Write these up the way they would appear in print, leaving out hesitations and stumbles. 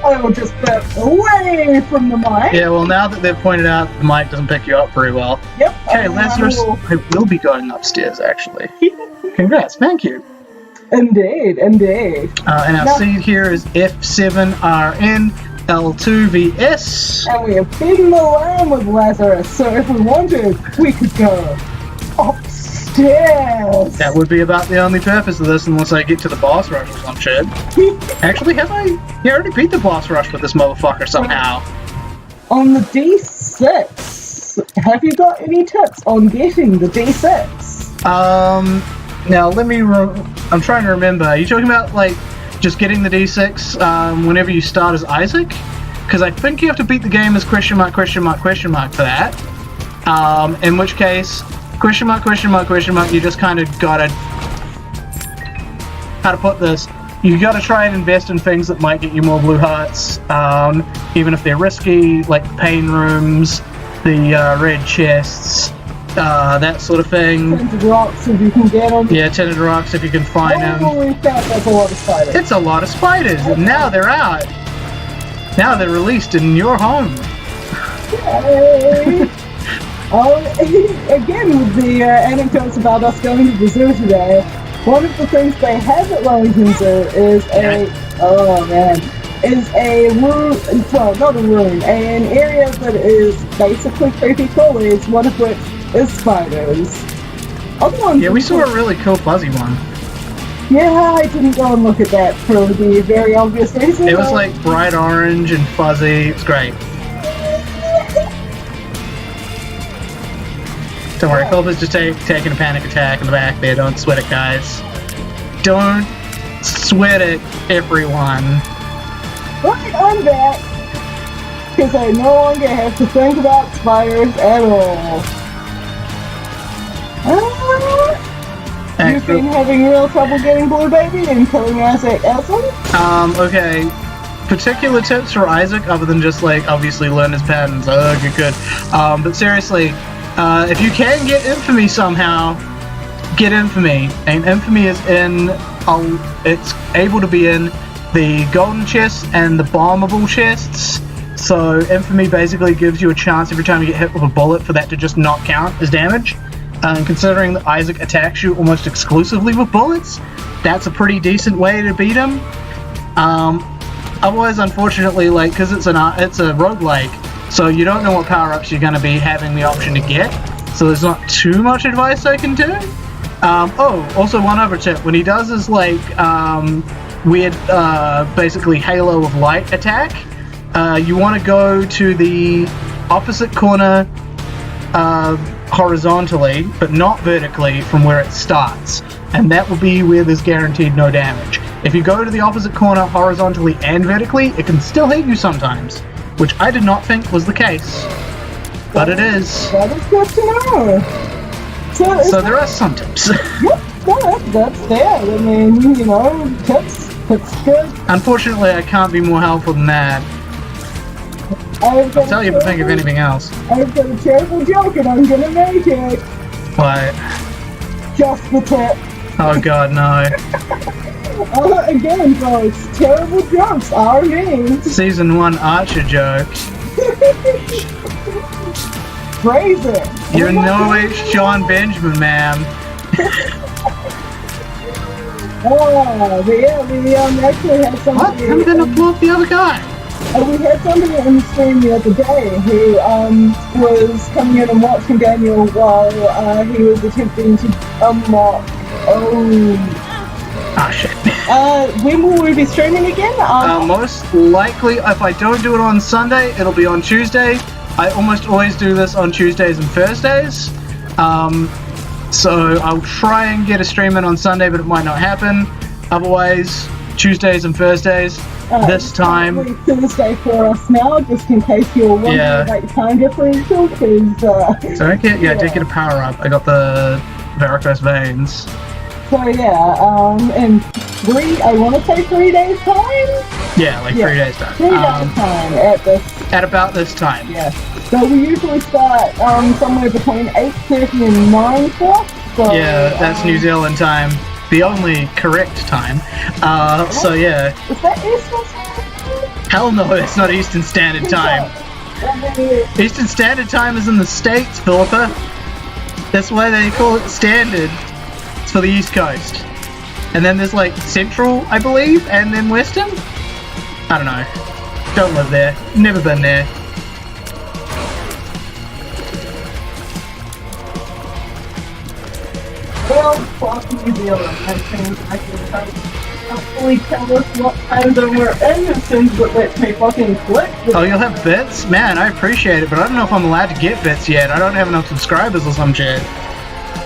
I will just step away from the mic. Yeah, well, now that they've pointed out the mic doesn't pick you up very well. Yep. Okay, Lazarus, I will be going upstairs, actually. Congrats, thank you. Indeed. And our seed here is F7RNL2VS. And we have beaten the lamb with Lazarus, so if we wanted, we could go upstairs. That would be about the only purpose of this, unless I get to the boss rush or some shit. Actually, have I? Yeah, I already beat the boss rush with this motherfucker somehow. On the D6, have you got any tips on getting the D6? Now let me. I'm trying to remember. Are you talking about like just getting the D6 whenever you start as Isaac? Because I think you have to beat the game as ? For that. In which case, ? You just kind of gotta. How to put this? You gotta try and invest in things that might get you more blue hearts, even if they're risky, like the pain rooms, the red chests. That sort of thing. Tinted rocks if you can get them. Yeah, tinted rocks if you can find them. That's a lot of spiders. It's a lot of spiders, and now they're out. Now they're released in your home. Yay. Again, with the anecdotes about us going to the zoo today, one of the things they have at Wellington Zoo is an room, well, not a room, an area that is basically creepy crawlies, one of which is spiders. Other ones. Yeah, we saw a really cool fuzzy one. Yeah, I didn't go and look at that for the very obvious reason. It was like bright orange and fuzzy. It's great. Don't worry, Philip is just taking a panic attack in the back there. Don't sweat it, guys. Don't sweat it, everyone. Right, I'm back. Because I no longer have to think about spiders at all. You've been having real trouble getting Blue Baby and killing Isaac Elson? Okay. Particular tips for Isaac, other than just, like, obviously learn his patterns. Oh, good. But seriously, if you can get Infamy somehow, get Infamy. And Infamy is it's able to be in the golden chests and the bombable chests. So Infamy basically gives you a chance every time you get hit with a bullet for that to just not count as damage. Considering that Isaac attacks you almost exclusively with bullets, that's a pretty decent way to beat him. Otherwise, unfortunately, like, because it's a roguelike, so you don't know what power-ups you're going to be having the option to get, so there's not too much advice I can do. Also one other tip, when he does his, like, weird, basically Halo of Light attack, you want to go to the opposite corner, horizontally, but not vertically from where it starts. And that will be where there's guaranteed no damage. If you go to the opposite corner horizontally and vertically, it can still hit you sometimes, which I did not think was the case. But it is. That is good to know. So there are some tips. Yep, no, that's fair. I mean, you know, tips good. Unfortunately, I can't be more helpful than that. I'll tell you if I think of anything else. I've got a terrible joke and I'm gonna make it. What? Just the tip. Oh god, no. Again, folks, terrible jokes are me. Season 1 Archer joke. Phrase it. You're no H. John Benjamin, ma'am. But yeah, we actually had somebody... What? I'm gonna blow up the other guy. We had somebody on the stream the other day who was coming in and watching Daniel while he was attempting to unlock... Ah, shit. When will we be streaming again? Most likely, if I don't do it on Sunday, it'll be on Tuesday. I almost always do this on Tuesdays and Thursdays. So I'll try and get a stream in on Sunday, but it might not happen. Otherwise, Tuesdays and Thursdays. This time. Thursday for us now, just in case you're wondering about your time differential, because... So I did get a power-up. I got the varicose veins. So yeah, in I want to say 3 days time? Yeah, 3 days time. 3 days time at about this time. Yeah. So we usually start somewhere between 8:30 and 9 o'clock. So, yeah, that's New Zealand time. The only correct time. So yeah. Is that Eastern time? Hell no, it's not Eastern Standard Time. Eastern Standard Time is in the States, Philippa. That's why they call it Standard. It's for the East Coast. And then there's like Central, I believe, and then Western? I don't know. Don't live there. Never been there. Well, fuck New Zealand. I think I can hopefully tell us what time zone we're in as soon as it lets me fucking click. Oh, you'll have bits? Man, I appreciate it, but I don't know if I'm allowed to get bits yet. I don't have enough subscribers or some shit.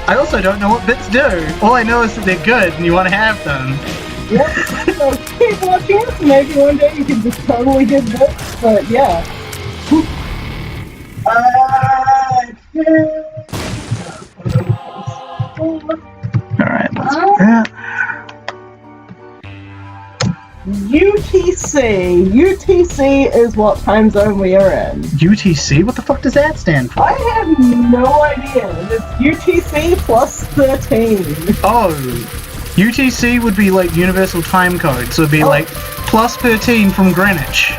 I also don't know what bits do. All I know is that they're good and you want to have them. Yep, so keep watching it. Maybe one day you can just totally get bits, but yeah. Alright, let's do that. UTC is what time zone we are in. UTC? What the fuck does that stand for? I have no idea. It's UTC plus 13. Oh, UTC would be like Universal Time Code, so it'd be like plus 13 from Greenwich.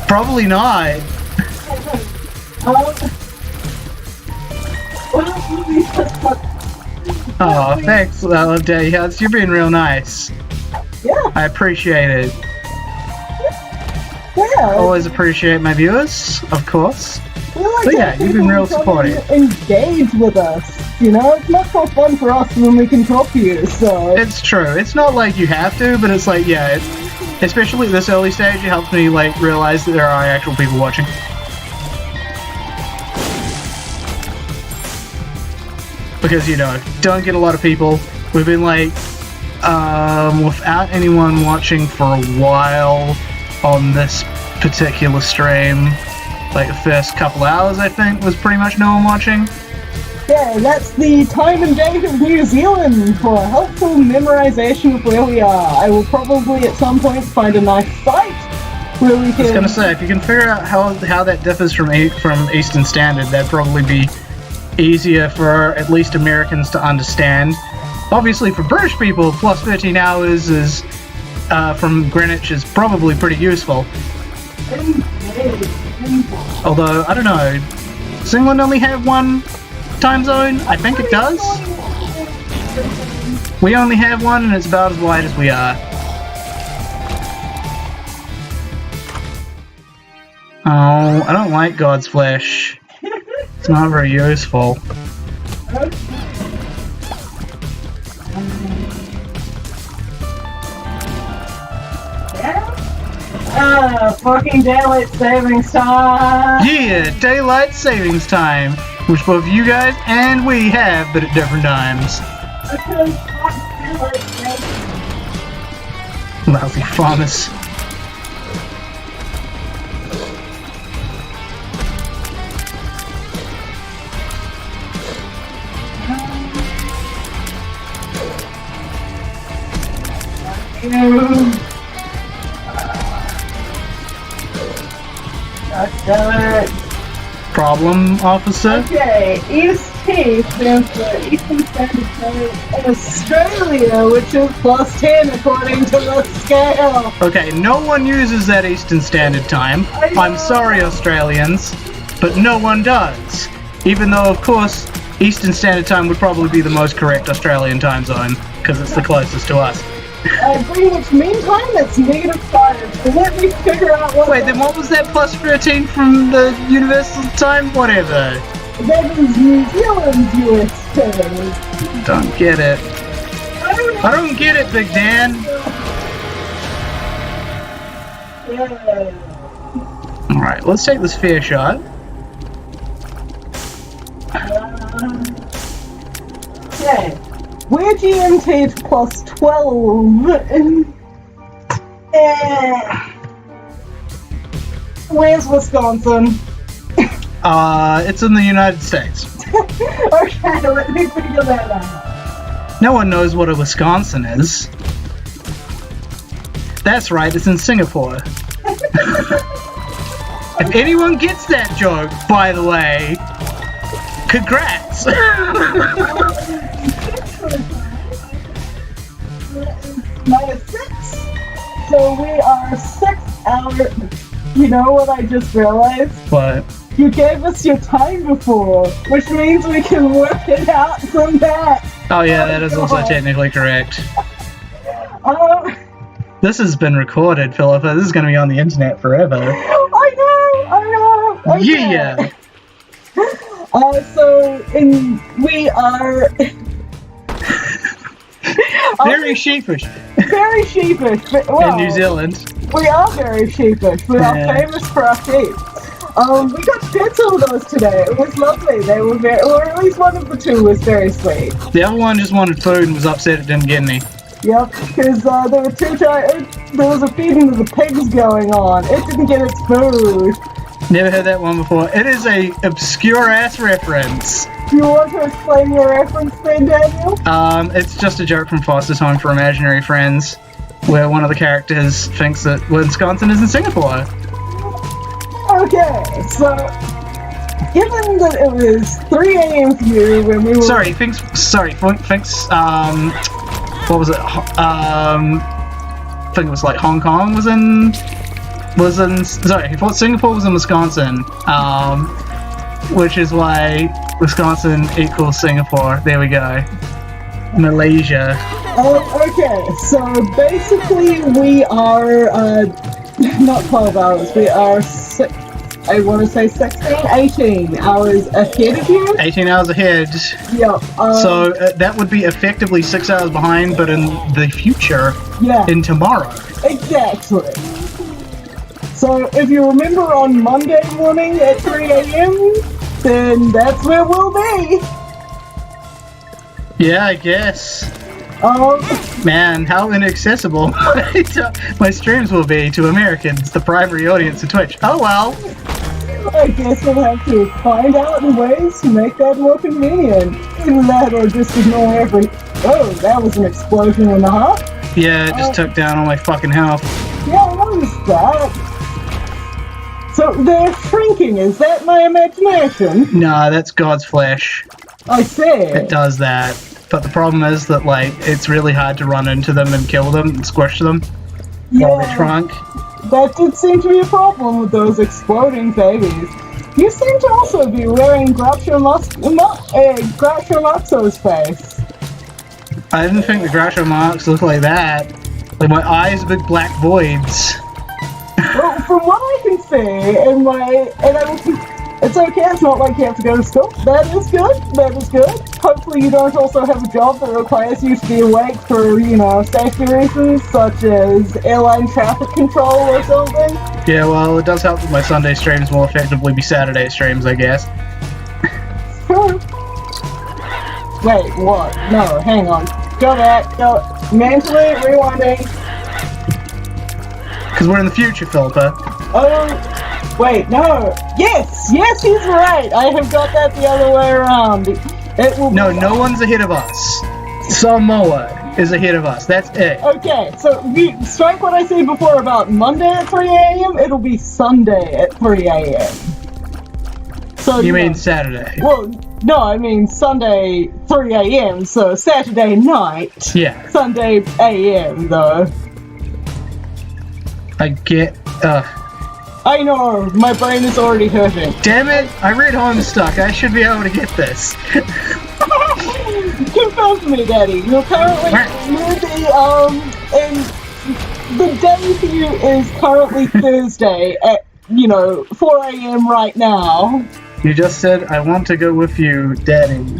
Probably not. Oh, thanks, Dayhuts. You're being real nice. Yeah. I appreciate it. Yeah. Always appreciate my viewers, of course. Like But yeah, you've been real supportive. Engage with us. You know, it's much more fun for us when we can talk to you, so. It's true. It's not like you have to, but it's like, yeah, especially at this early stage, it helps me, like, realize that there are actual people watching. Because, you know, don't get a lot of people. We've been, like, without anyone watching for a while on this particular stream. Like, the first couple hours, I think, was pretty much no one watching. Yeah, that's the time and date of New Zealand for helpful memorization of where we are. I will probably at some point find a nice site where we can... I was gonna say, if you can figure out how that differs from Eastern Standard, that'd probably be easier for at least Americans to understand. Obviously, for British people, plus 13 hours is from Greenwich is probably pretty useful. Although, I don't know, does England only have one time zone? I think it does. We only have one, and it's about as wide as we are. Oh, I don't like God's flesh. It's not very useful. Fucking daylight savings time! Yeah, daylight savings time, which both you guys and we have, but at different times. Lousy farmers. Problem, officer? Okay, EST stands for Eastern Standard Time in Australia, which is plus 10 according to the scale. Okay, no one uses that Eastern Standard Time. I'm sorry, Australians, but no one does. Even though, of course, Eastern Standard Time would probably be the most correct Australian time zone, because it's the closest to us. Greenwich Mean Time, that's -5. So let me figure out what... Wait, then what was that plus 13 from the Universal Time? Whatever. That is New Zealand's USA. Don't get it. I don't get it, Big Dan. Yeah. Alright, let's take this fair shot. Okay. We're GMT to plus 12. Where's Wisconsin? It's in the United States. Okay, let me figure that out. No one knows what a Wisconsin is. That's right, it's in Singapore. If anyone gets that joke, by the way, congrats! -6. So we are 6 hours. You know what I just realized? What? You gave us your time before, which means we can work it out from that. Oh yeah, that is also technically correct. This has been recorded, Philippa. This is going to be on the internet forever. I know. Okay. Yeah. We are very sheepish. Very sheepish. Well, in New Zealand. We are very sheepish. We are famous for our sheep. We got pizza with us today. It was lovely. They were or at least one of the two was very sweet. The other one just wanted food and was upset it didn't get any. Yep, because there were there was a feeding of the pigs going on. It didn't get its food. Never heard that one before. It is a obscure ass reference. Do you want to explain your reference then, Daniel? It's just a joke from Foster's Home for Imaginary Friends, where one of the characters thinks that Wisconsin is in Singapore. Okay, so given that it was 3 a.m. for you when we were... Thinks, what was it? I think it was like Hong Kong was in, sorry, he thought Singapore was in Wisconsin, which is why Wisconsin equals Singapore. There we go. Malaysia. Okay, so basically we are, not 12 hours, we are 18 hours ahead of you. 18 hours ahead. Yep. So that would be effectively 6 hours behind, but in the future. Yeah. In tomorrow. Exactly. So if you remember on Monday morning at 3 a.m., then that's where we'll be. Yeah, I guess. Man, how inaccessible my streams will be to Americans, the primary audience of Twitch. Oh well. I guess we'll have to find out ways to make that more convenient. Either that or just ignore every... Oh, that was an explosion and a half. Yeah, it just took down all my fucking health. Yeah, what was that? So they're shrinking, is that my imagination? Nah, that's God's flesh. I see. It does that. But the problem is that, like, it's really hard to run into them and kill them and squish them while they're shrunk. That did seem to be a problem with those exploding babies. You seem to also be wearing Groucho Marx's face. I didn't think the Groucho Marx looked like that. Like, my eyes are big black voids. Well, from what I can see, it's okay, it's not like you have to go to school. That is good. Hopefully you don't also have a job that requires you to be awake for, safety reasons, such as airline traffic control or something. Yeah, well, it does help that my Sunday streams will effectively be Saturday streams, I guess. Wait, what? No, hang on. Go back, mentally rewinding. Because we're in the future, Philippa. Oh, wait, no. Yes, he's right. I have got that the other way around. No one's ahead of us. Samoa is ahead of us. That's it. Okay, so strike what I said before about Monday at 3 a.m. It'll be Sunday at 3 a.m. So you mean Saturday? Well, no, I mean Sunday 3 a.m. So Saturday night. Yeah. Sunday a.m. though. I get. I know, my brain is already hurting. Damn it! I read Homestuck. I should be able to get this. Confirm to me, Daddy. You're currently and the day for you is currently Thursday at 4 a.m. right now. You just said I want to go with you, Daddy.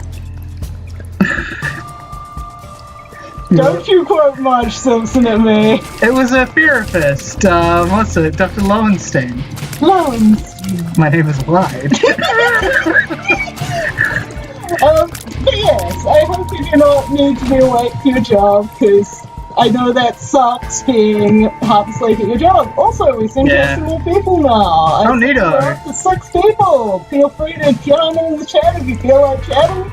Don't you quote Marge Simpson at me. It was a therapist. What's it? Dr. Lowenstein. Lowenstein. My name is Clyde. But yes, I hope you do not need to be awake for your job, because I know that sucks being half asleep at your job. Also, we seem to have some more people now. Oh, neato. We're up to 6 people. Feel free to chime in the chat if you feel like chatting.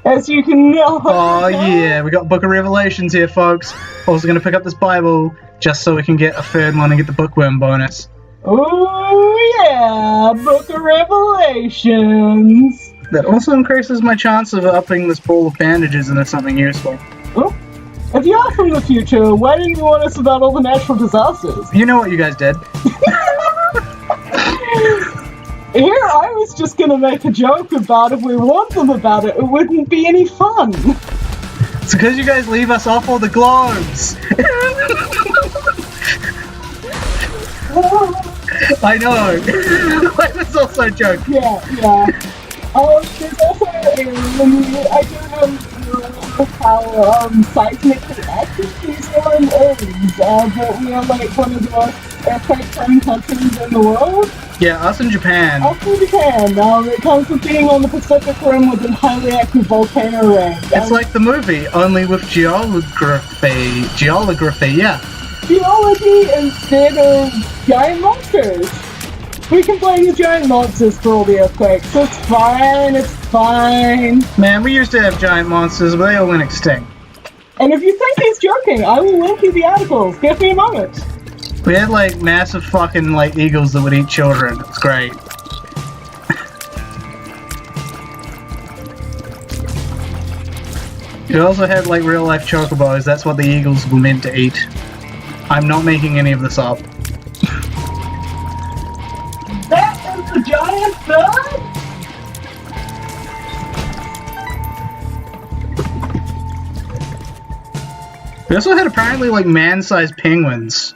As you can know. Oh yeah, we got Book of Revelations here, folks. Also gonna pick up this Bible just so we can get a third one and get the bookworm bonus. Oh yeah, Book of Revelations. That also increases my chance of upping this pool of bandages into something useful. Oh, If you are from the future, why didn't you warn us about all the natural disasters? You know what you guys did. Here, I was just gonna make a joke about if we warned them about it, it wouldn't be any fun. It's because you guys leave us off all the globes. I know. I was also joking. Yeah. There's also I do know how seismically active New Zealand is, but we are like one of the most earthquake-prone countries in the world. Yeah, us in Japan. Us in Japan. It comes with being on the Pacific Rim with a highly active volcano range. It's like the movie, only with geography. Geography, yeah. Geology instead of giant monsters. We can blame the giant monsters for all the earthquakes. It's fine. Man, we used to have giant monsters, but they all went extinct. And if you think he's joking, I will link you the articles. Give me a moment. We had like massive fucking like eagles that would eat children. It's great. We also had like real life chocobos. That's what the eagles were meant to eat. I'm not making any of this up. That is the giant bird? We also had apparently like man-sized penguins.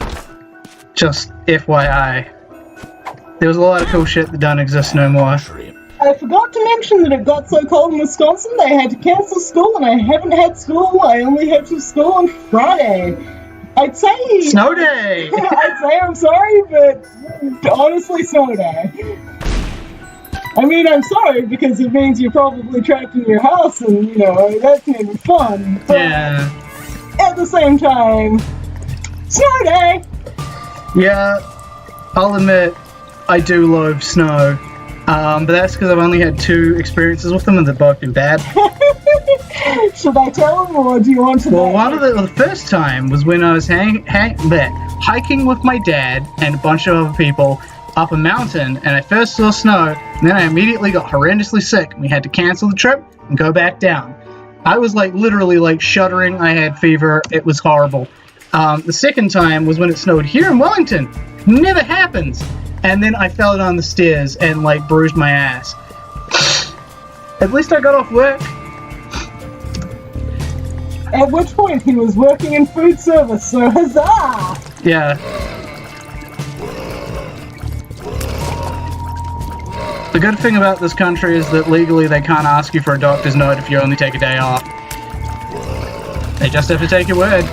Just FYI. There was a lot of cool shit that don't exist no more. I forgot to mention that it got so cold in Wisconsin they had to cancel school, and I haven't had school. I only had to school on Friday. I'd say... Snow day! I'd say I'm sorry, but honestly, snow day. I mean, I'm sorry because it means you're probably trapped in your house, and, you know, that's never fun. But Yeah. at the same time, snow day! Yeah, I'll admit, I do loathe snow. But that's because I've only had 2 experiences with them and they've both been bad. Should I tell them, or do you want to know? Well, the first time was when I was hiking with my dad and a bunch of other people up a mountain, and I first saw snow, and then I immediately got horrendously sick, and we had to cancel the trip and go back down. I was like literally like shuddering. I had fever. It was horrible. The second time was when it snowed here in Wellington. Never happens. And then I fell down the stairs and like bruised my ass. At least I got off work. At which point he was working in food service, so huzzah! Yeah. The good thing about this country is that legally they can't ask you for a doctor's note if you only take a day off. They just have to take your word.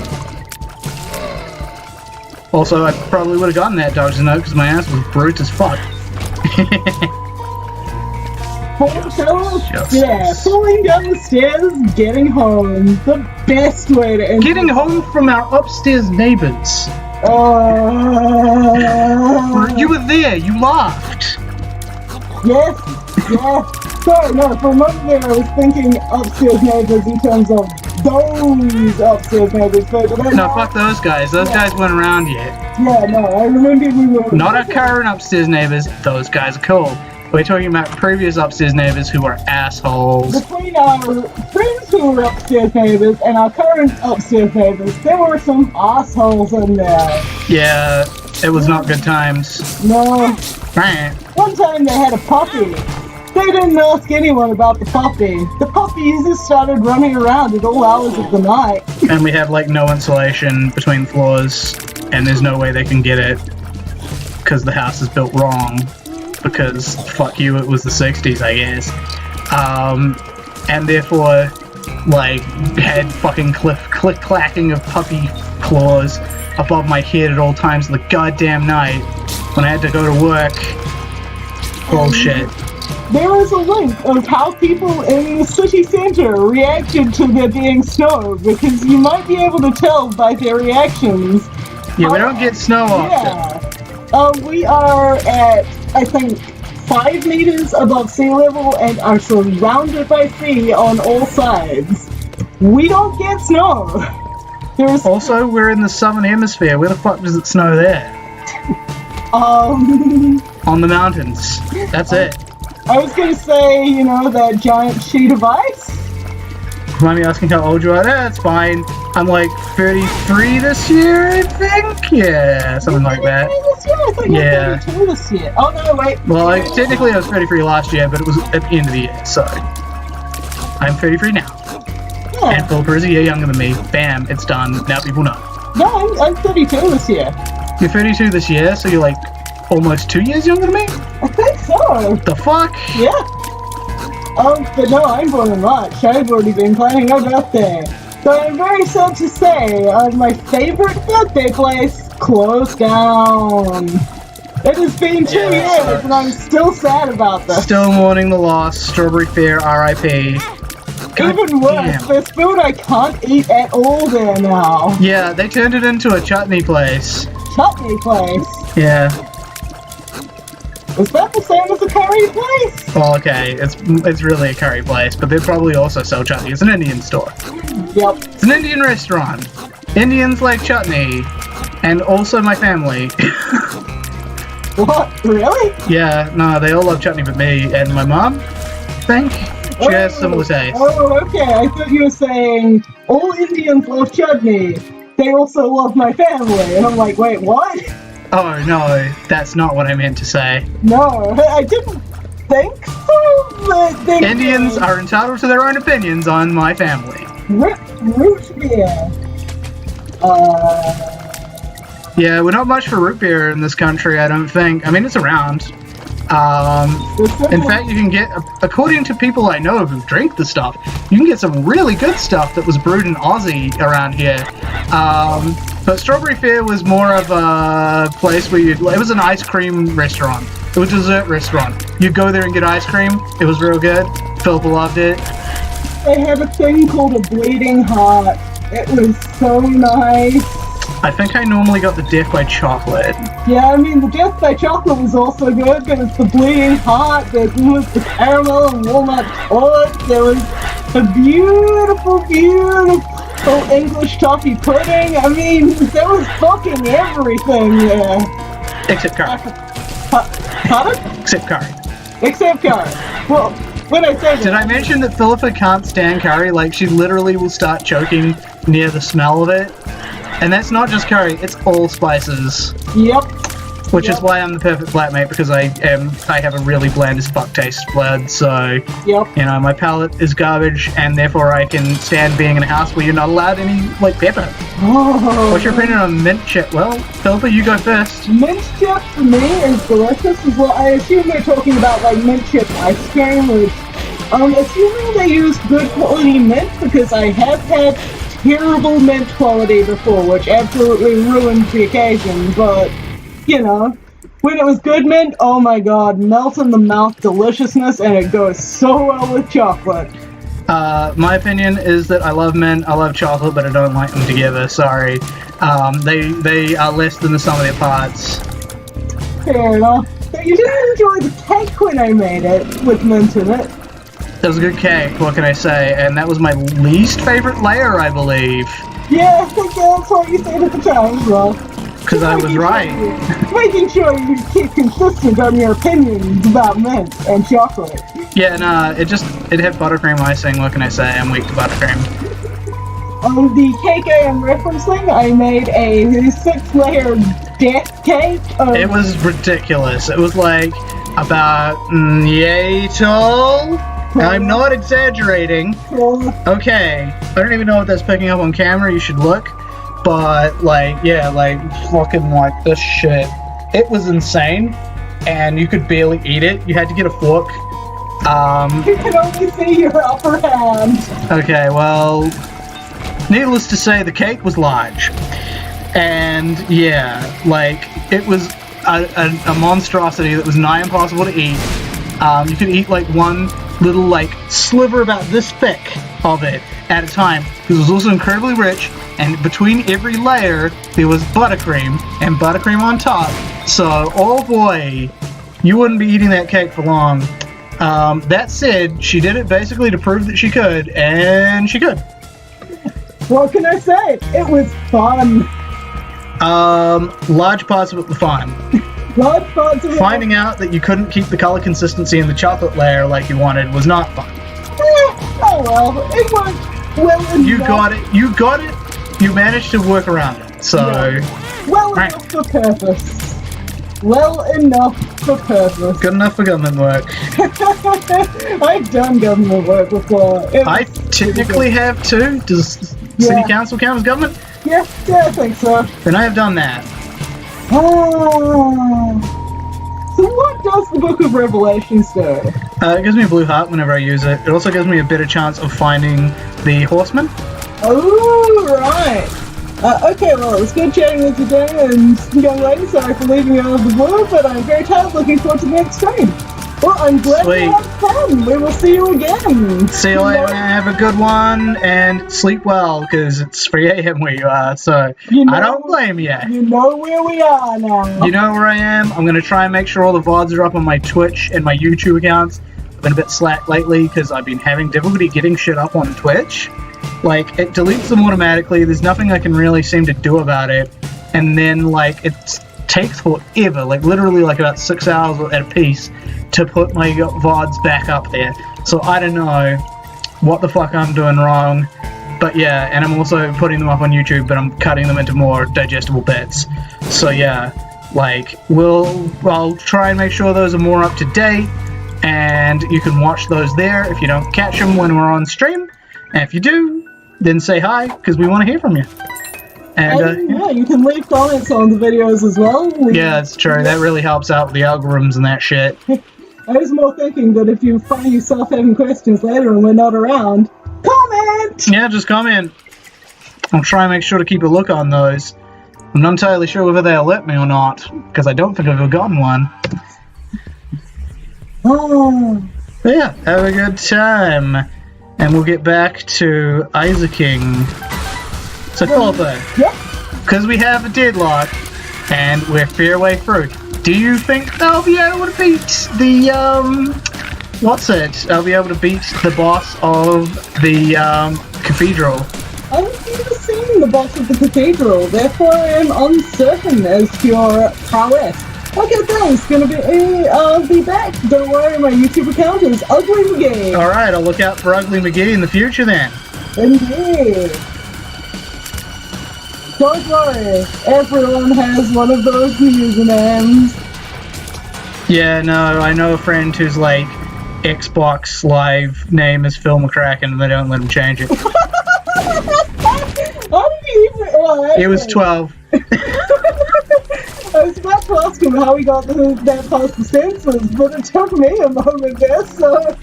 Also, I probably would have gotten that doctor's note because my ass was bruised as fuck. Falling down the stairs, getting home. The best way to end Getting home from our upstairs neighbors. You were there, you laughed. Yes. Sorry, no, for a moment there I was thinking upstairs neighbors in terms of those upstairs neighbors, but no, fuck those guys. Those guys weren't around yet. Yeah, no, I remember we were... Not our current upstairs neighbors. Those guys are cool. We're talking about previous upstairs neighbors who are assholes. Between our friends who were upstairs neighbors and our current upstairs neighbors, there were some assholes in there. Yeah, it was not good times. No. Right. One time they had a puppy. They didn't ask anyone about the puppy. The puppies just started running around at all hours of the night. And we have like no insulation between floors, and there's no way they can get it because the house is built wrong. Because fuck you, it was the 60s, I guess. And therefore, like, had fucking click clacking of puppy claws above my head at all times of the goddamn night when I had to go to work. Bullshit. There is a link of how people in the city center reacted to there being snow, because you might be able to tell by their reactions. Yeah, we don't get snow often. Yeah. We are at, I think, 5 meters above sea level and are surrounded by sea on all sides. We don't get snow. Also, we're in the southern hemisphere. Where the fuck does it snow there? On the mountains. That's it. I was gonna say, you know, that giant sheet of ice. Mind me asking how old you are? That's fine. I'm like 33 this year, I think? Yeah, something like that. This year? I thought you were 32 this year. Oh, no, wait. Well, technically I was 33 last year, but it was at the end of the year, so... I'm 33 now. Yeah. And Philippa is a year younger than me. Bam, it's done. Now people know. No, I'm 32 this year. You're 32 this year, so you're like almost 2 years younger than me? I think so. The fuck? Yeah. But no, I'm born in March. I've already been planning my birthday. So I'm very sad to say, my favorite birthday place closed down. It has been 2 years, and I'm still sad about this. Still mourning the loss. Strawberry Fair, R.I.P. Even worse, there's food I can't eat at all there now. Yeah, they turned it into a chutney place. Chutney place? Yeah. Is that the same as a curry place? Well, okay, it's really a curry place, but they probably also sell chutney. It's an Indian store. Yep. It's an Indian restaurant. Indians like chutney. And also my family. What? Really? Yeah, no, they all love chutney but me and my mom, I think. She has similar taste. Oh, okay. I thought you were saying all Indians love chutney. They also love my family. And I'm like, wait, what? Oh, no, that's not what I meant to say. No, I didn't think so, but they Indians are entitled to their own opinions on my family. Root beer. Yeah, we're not much for root beer in this country, I don't think. I mean, it's around. In fact, you can get, according to people I know who drink the stuff, you can get some really good stuff that was brewed in Aussie around here. But Strawberry Fair was more of a place where it was an ice cream restaurant. It was a dessert restaurant. You'd go there and get ice cream. It was real good. Philippa loved it. They had a thing called a bleeding heart. It was so nice. I think I normally got the Death by Chocolate. Yeah, I mean, the Death by Chocolate was also good, but it's the bleeding heart, there was the caramel and walnut torte, there was a beautiful, beautiful English toffee pudding. I mean, there was fucking everything there. Except curry. Pardon? Except curry. Except curry. Well, when I say that... Did I mention that Philippa can't stand curry? Like, she literally will start choking near the smell of it. And that's not just curry, it's all spices. Yep. Which is why I'm the perfect flatmate, because I have a really bland as fuck taste bud, so... Yep. You know, my palate is garbage, and therefore I can stand being in a house where you're not allowed any, like, pepper. Oh. What's your opinion on mint chip? Well, Philippa, you go first. Mint chip for me is delicious as well. I assume they're talking about, like, mint chip ice cream, which... assuming they use good quality mint, because I have had terrible mint quality before, which absolutely ruined the occasion, but, you know, when it was good mint, oh my god, melt in the mouth deliciousness, and it goes so well with chocolate. My opinion is that I love mint, I love chocolate, but I don't like them together, sorry. They are less than the sum of their parts. Fair enough. But you didn't enjoy the cake when I made it, with mint in it. It was a good cake, what can I say? And that was my least favorite layer, I believe. Yeah, I think that's what you said at the time as well. Because I was right. Making sure you keep consistent on your opinions about mint and chocolate. Yeah, no, it had buttercream icing, what can I say? I'm weak to buttercream. The cake I am referencing, I made a 6-layer death cake. It was ridiculous. It was like about yay tall. I'm not exaggerating. Okay, I don't even know if that's picking up on camera, you should look. But, like, yeah, like, fucking like this shit. It was insane, and you could barely eat it. You had to get a fork. You can only see your upper hand. Okay, well, needless to say, the cake was large. And, yeah, like, it was a monstrosity that was nigh impossible to eat. You could eat, like, one little, like, sliver about this thick of it at a time, because it was also incredibly rich, and between every layer there was buttercream and buttercream on top, so oh boy, you wouldn't be eating that cake for long. That said, she did it basically to prove that she could, and she could. What can I say? It was fun. Large parts of it were fun. Large parts of it. Finding out that you couldn't keep the color consistency in the chocolate layer like you wanted was not fun. Oh well, it was Well You enough. got it. You got it. You managed to work around it. So, Well Right. enough for purpose. Well enough for purpose. good enough for government work. I've done government work before. It I was technically have too. Does city Yeah. council count as government? Yeah, I think so. Then I have done that. So what does the Book of Revelations do? It gives me a blue heart whenever I use it. It also gives me a better chance of finding the horseman. Oh, right. Okay, well, it's good chatting with you, Dan, and young lady, sorry for leaving you out of the blue, but I'm very tired, looking forward to the next stream. Well, I'm glad Sweet. you had fun. We will see you again. See you later, man. Have a good one and sleep well because it's 3 a.m. where you are. So You know- I don't blame you. You know where we are now. You know where I am. I'm gonna try and make sure all the VODs are up on my Twitch and my YouTube accounts. I've been a bit slack lately because I've been having difficulty getting shit up on Twitch. Like, it deletes them automatically. There's nothing I can really seem to do about it. And then, like, it takes forever, like literally like about 6 hours at a piece to put my VODs back up there. So I don't know what the fuck I'm doing wrong. But yeah, and I'm also putting them up on YouTube, but I'm cutting them into more digestible bits. So yeah, like, I'll try and make sure those are more up to date, and you can watch those there if you don't catch them when we're on stream. And if you do, then say hi, because we want to hear from you. And Yeah, you can leave comments on the videos as well. yeah, that's true. That really helps out with the algorithms and that shit. I was more thinking that if you find yourself having questions later and we're not around, comment! Yeah, just comment. I'll try and make sure to keep a look on those. I'm not entirely sure whether they'll let me or not, because I don't think I've ever gotten one. Oh, But yeah, have a good time. And we'll get back to Isaacing. So, Philippa, yep. because we have a deadlock, and we're fair way through, do you think they'll be able to beat the, I'll be able to beat the boss of the, cathedral? I've never seen the boss of the cathedral, therefore I am uncertain as to your prowess. Okay, thanks, gonna be back. Don't worry, my YouTube account is Ugly McGee. Alright, I'll look out for Ugly McGee in the future then. Indeed. Don't worry, everyone has one of those usernames. Yeah, no, I know a friend whose, like, Xbox Live name is Phil McCracken and they don't let him change it. How did you even... Well, He was 12. I was about to ask him how he got that past the censors, but it took me a moment there, so...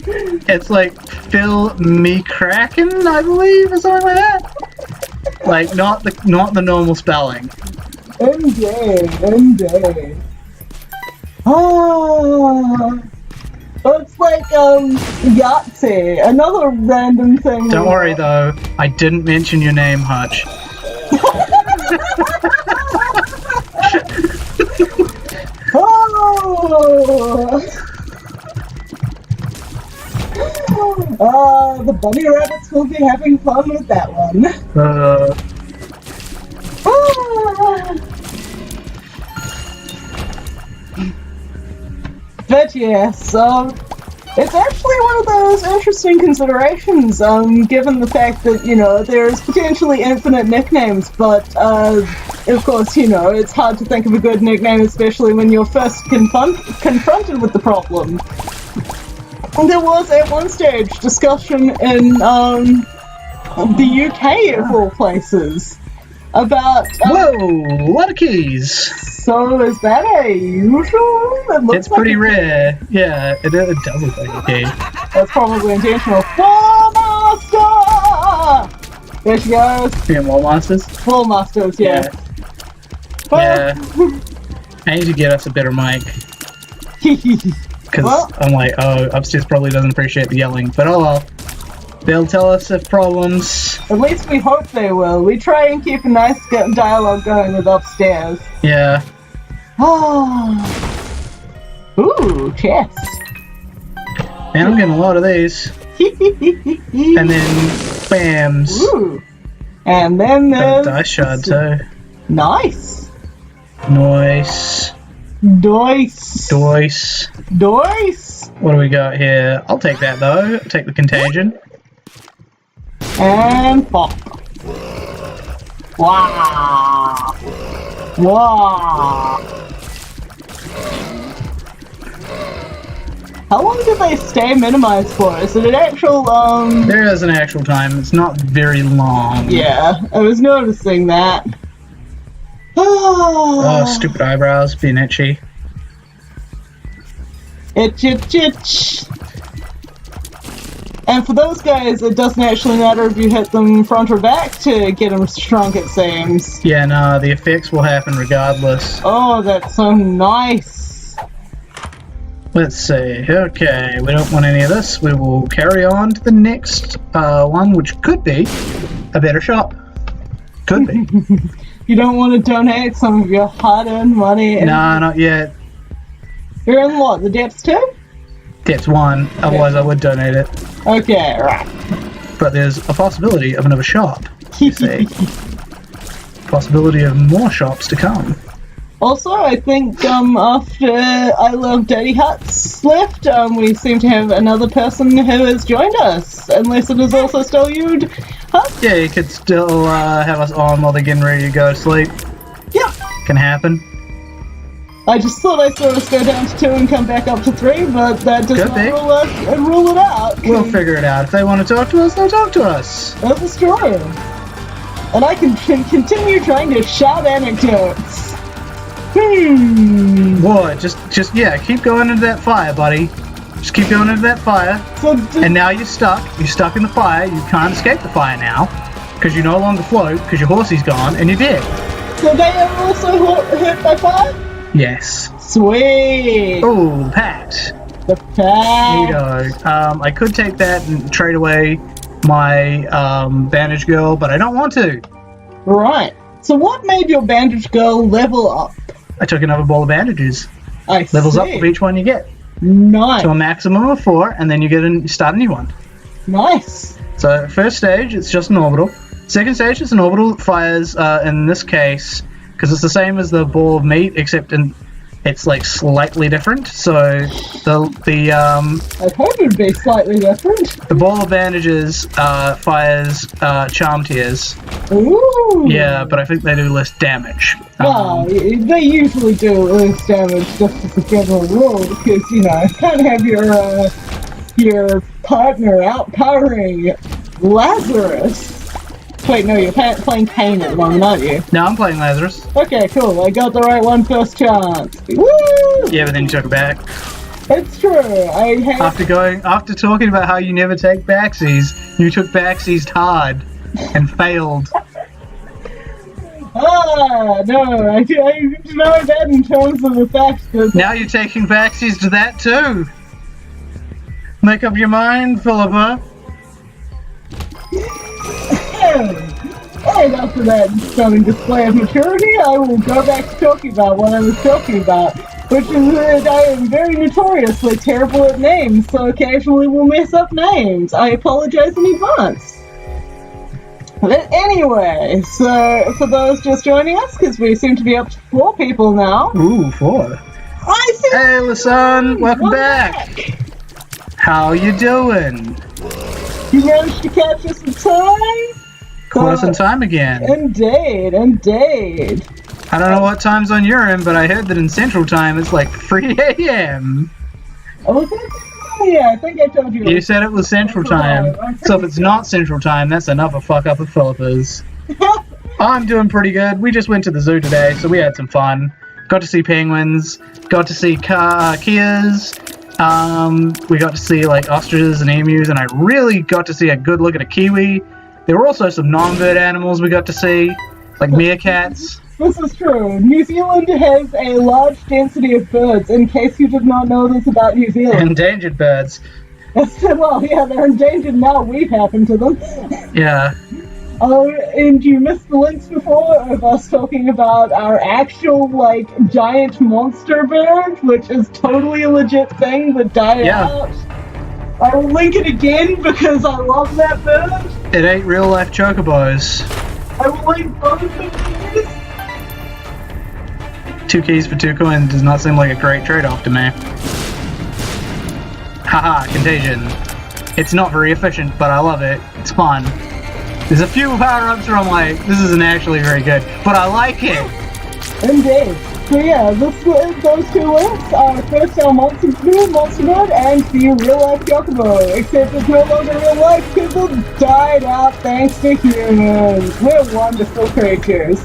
It's like Phil McCracken, I believe, or something like that. Like, not the normal spelling. Indeed. Oh, looks like, Yahtzee, another random thing. Don't worry though, I didn't mention your name, Hutch. The bunny rabbits will be having fun with that one. But yes, it's actually one of those interesting considerations, given the fact that, you know, there's potentially infinite nicknames, but, of course, you know, it's hard to think of a good nickname, especially when you're first confronted with the problem. There was, at one stage, discussion in, the UK, of all places, about... Whoa, a lot of keys. So is that a usual? It looks It's pretty like rare. Yeah, it does look like a key. That's probably intentional. Full Master! There she goes. Yeah, Wall Masters? Full Masters, yeah. Yeah. I need to get us a better mic. Because Well- I'm like, oh, upstairs probably doesn't appreciate the yelling. But oh well. They'll tell us if problems. At least we hope they will. We try and keep a nice dialogue going with upstairs. Yeah. Ooh, chest. And I'm getting a lot of these. And then bams. Ooh. And then Got a there's... dice shard too. Nice. Nice. Dice. Dice. Dice. What do we got here? I'll take that though. I'll take the contagion. And pop. Wow. Wow. How long do they stay minimized for? Is it an actual, There is an actual time. It's not very long. Yeah, I was noticing that. Oh, stupid eyebrows being itchy. Itch, itch, itch. And for those guys, it doesn't actually matter if you hit them front or back to get them shrunk, it seems. Yeah, no, the effects will happen regardless. Oh, that's so nice. Let's see. Okay, we don't want any of this. We will carry on to the next one, which could be a better shop. Could be. You don't want to donate some of your hard-earned money? Nah, not yet. You're in what, the depths too? Depths 1, otherwise I would donate it. Okay, right. But there's a possibility of another shop, you see. Possibility of more shops to come. Also, I think after I Love Daddy Huts left, we seem to have another person who has joined us. Unless it is also still you, Hut? Yeah, you could still have us on while they're getting ready to go to sleep. Yeah. Can happen. I just thought I saw us go down to 2 and come back up to 3, but that does not rule it out. We'll figure it out. If they want to talk to us, they'll talk to us. That is true. And I can continue trying to shout anecdotes. What? Just yeah, keep going into that fire, buddy. Just keep going into that fire. So and now you're stuck. You're stuck in the fire. You can't escape the fire now. Because you no longer float, because your horsey's gone, and you're dead. So they are also hit by fire? Yes. Sweet! Oh, the pact. The pact! Neato. I could take that and trade away my bandage girl, but I don't want to. Right. So what made your bandage girl level up? I took another ball of bandages. I Levels see. up with each one you get. Nice. To a maximum of 4, and then you start a new one. Nice. So first stage, it's just an orbital. Second stage is an orbital that fires, in this case, because it's the same as the ball of meat, except it's like slightly different. So I thought it would be slightly different. the ball of bandages fires charm tears. Ooh. Yeah, but I think they do less damage. Well, they usually do less damage just as a general rule because you can't have your partner outpowering Lazarus. Wait, no, you're playing Pain at the moment, aren't you? No, I'm playing Lazarus. Okay, cool. I got the right one first chance. Woo! Yeah, but then you took it back. It's true. After talking about how you never take backsies, you took backsies hard and failed. No, I deny that in terms of the fact that... Now you're taking backsies to that too. Make up your mind, Philippa. And after that stunning display of maturity, I will go back to talking about what I was talking about, which is that I am very notoriously terrible at names, so occasionally will mess up names. I apologize in advance. But anyway, so for those just joining us, because we seem to be up to 4 people now. Ooh, 4. Hey, Lasan, welcome back. How you doing? You managed to catch us in time? Close in time again. Indeed. I don't know what time's on your end, but I heard that in Central Time it's like 3 a.m. Oh, yeah, I think I told you. You said it was Central Time. So if it's not Central Time, that's another fuck up with Philippa's. I'm doing pretty good. We just went to the zoo today, so we had some fun. Got to see penguins. Got to see Kias. We got to see like ostriches and emus, and I really got to see a good look at a kiwi. There were also some non-bird animals we got to see, like meerkats. This is true. New Zealand has a large density of birds, in case you did not know this about New Zealand. Endangered birds. Well, yeah, they're endangered now. We've happened to them. Yeah. And you missed the links before of us talking about our actual, like, giant monster bird, which is totally a legit thing that died out. I will link it again because I love that bird. It ate real-life chocobos. I will link both of them. 2 keys for 2 coins does not seem like a great trade-off to me. Haha, contagion. It's not very efficient, but I love it. It's fun. There's a few power-ups where I'm like, this isn't actually very good, but I like it. Indeed. So yeah, those two links are first our Monster Bird, and the real life Chocobo. Except it's no longer real life because it died out thanks to humans. We're wonderful creatures.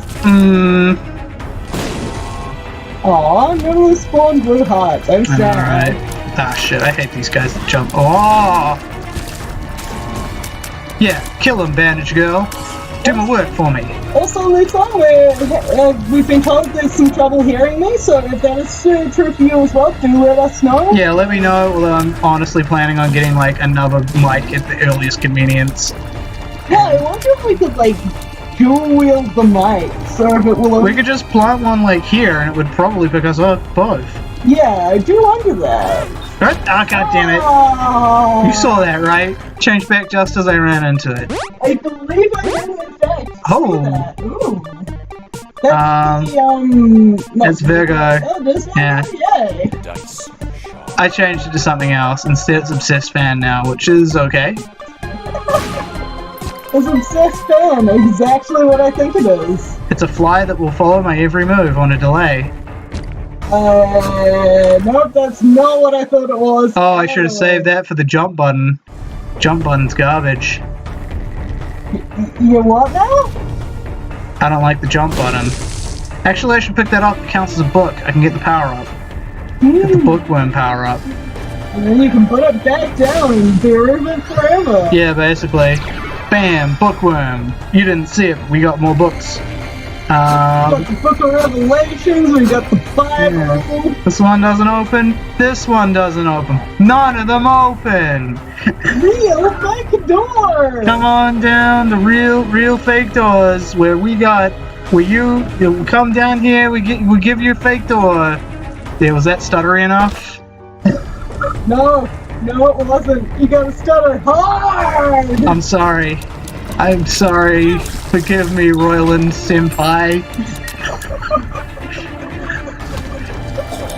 Aw, never spawned blue hearts. I'm sorry. Alright. Ah, shit, I hate these guys that jump. Oh! Yeah, kill him, Bandage Girl. Do my work for me. Also, Luton, we've been told there's some trouble hearing me, so if that is true for you as well, do let us know. Yeah, let me know, although I'm honestly planning on getting, like, another mic at the earliest convenience. Yeah, I wonder if we could, like, dual-wield the mic, so if it will... We could just plant one, like, here, and it would probably pick us up both. Yeah, I do wonder that. Right? Ah, god damn it. You saw that, right? Changed back just as I ran into it. I believe I did, in fact. Oh. That. Ooh. That's It's Virgo. Oh, this one? Yeah. Yay. I changed it to something else. Instead, it's Obsessed Fan now, which is okay. It's Obsessed Fan, exactly what I think it is. It's a fly that will follow my every move on a delay. Nope, that's not what I thought it was. Oh, I should have saved that for the jump button. Jump button's garbage. You what now? I don't like the jump button. Actually, I should pick that up. It counts as a book. I can get the power up. Get the bookworm power up. And then you can put it back down and preserve it forever. Yeah, basically. Bam, bookworm. You didn't see it, but we got more books. We got the Book of Revelations, we got the Bible. Yeah. This one doesn't open. This one doesn't open. None of them open. Real fake door. Come on down to real fake doors where you come down here. We give you a fake door. Yeah, was that stuttery enough? No, it wasn't. You gotta stutter hard. I'm sorry. Forgive me, Royland Senpai.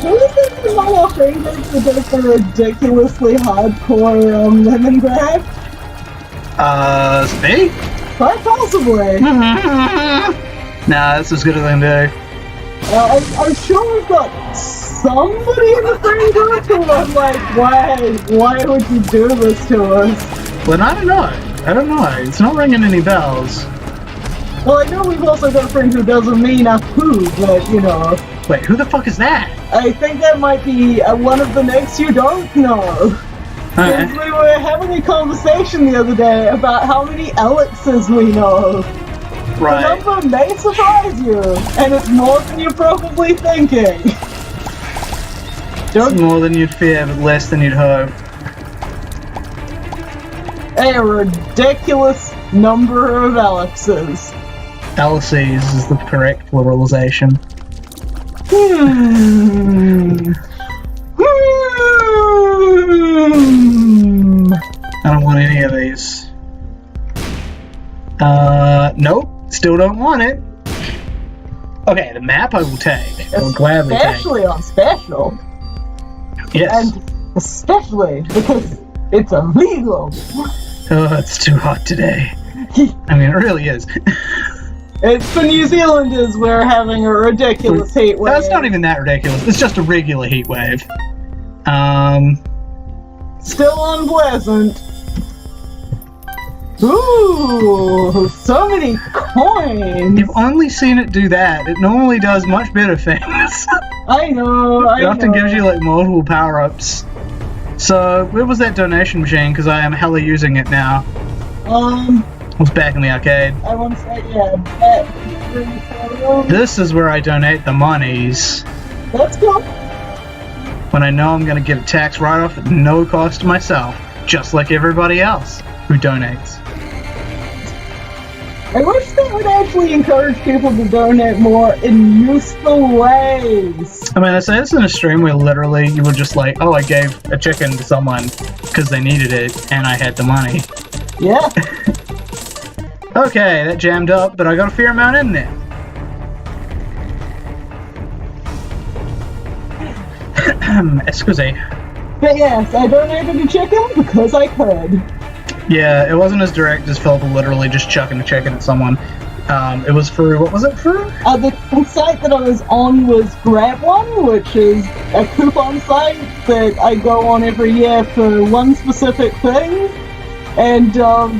Who is this one of our favorites that does the ridiculously hardcore lemon grab? Me? Quite possibly. Nah, that's as good as I can do. I'm sure we've got somebody in the friend group who was like, why would you do this to us? Well, I don't know. It's not ringing any bells. Well, I know we've also got a friend who doesn't mean a poo, but you know. Wait, who the fuck is that? I think that might be one of the names you don't know. Because we were having a conversation the other day about how many Alexes we know. Right. The number may surprise you, and it's more than you're probably thinking. It's more than you'd fear, but less than you'd hope. A ridiculous number of Alexes. Alices is the correct pluralization. I don't want any of these. Nope. Still don't want it. Okay, the map I will take. I will gladly take. Especially on special. Yes. And especially because it's illegal. Oh, it's too hot today. I mean, it really is. It's the New Zealanders. We're having a ridiculous heat wave. That's not even that ridiculous. It's just a regular heat wave. Still unpleasant. Ooh, so many coins. You've only seen it do that. It normally does much better things. I know. It often gives you like multiple power-ups. So, where was that donation machine? Because I am hella using it now. It was back in the arcade. I want to say, yeah. This is where I donate the monies. That's cool. When I know I'm going to get a tax write-off at no cost to myself, just like everybody else who donates. I wish they would actually encourage people to donate more in useful ways. I mean, I say this in a stream where literally you were just like, oh, I gave a chicken to someone because they needed it and I had the money. Yeah. Okay, that jammed up, but I got a fair amount in there. Excuse me. But yes, I donated a chicken because I could. Yeah, it wasn't as direct as Philip literally just chucking a chicken at someone. It was through, what was it through? The site that I was on was Grab One, which is a coupon site that I go on every year for one specific thing. And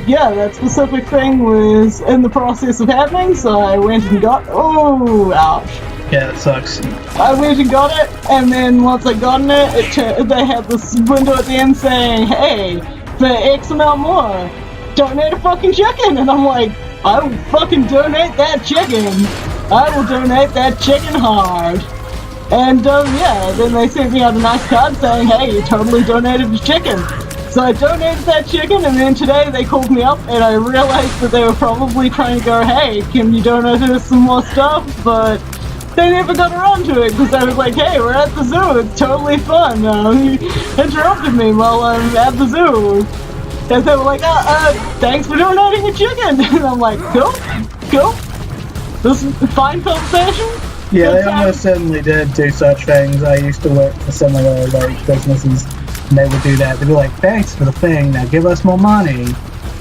yeah, that specific thing was in the process of happening, so I went and got. Oh, ouch. Yeah, it sucks. I went and got it, and then once I got in it, they had this window at the end saying, "Hey, for X amount more, donate a fucking chicken." And I'm like, I will fucking donate that chicken. I will donate that chicken hard. And yeah, then they sent me out a nice card saying, "Hey, you totally donated a chicken." So I donated that chicken, and then today they called me up, and I realized that they were probably trying to go, "Hey, can you donate us some more stuff?" But they never got around to it, because I was like, "Hey, we're at the zoo, it's totally fun." He interrupted me while I'm at the zoo. And they were like, thanks for donating a chicken." And I'm like, cool. This is fine conversation. Yeah, they almost certainly did do such things. I used to work for similar like businesses, and they would do that. They'd be like, "Thanks for the thing, now give us more money."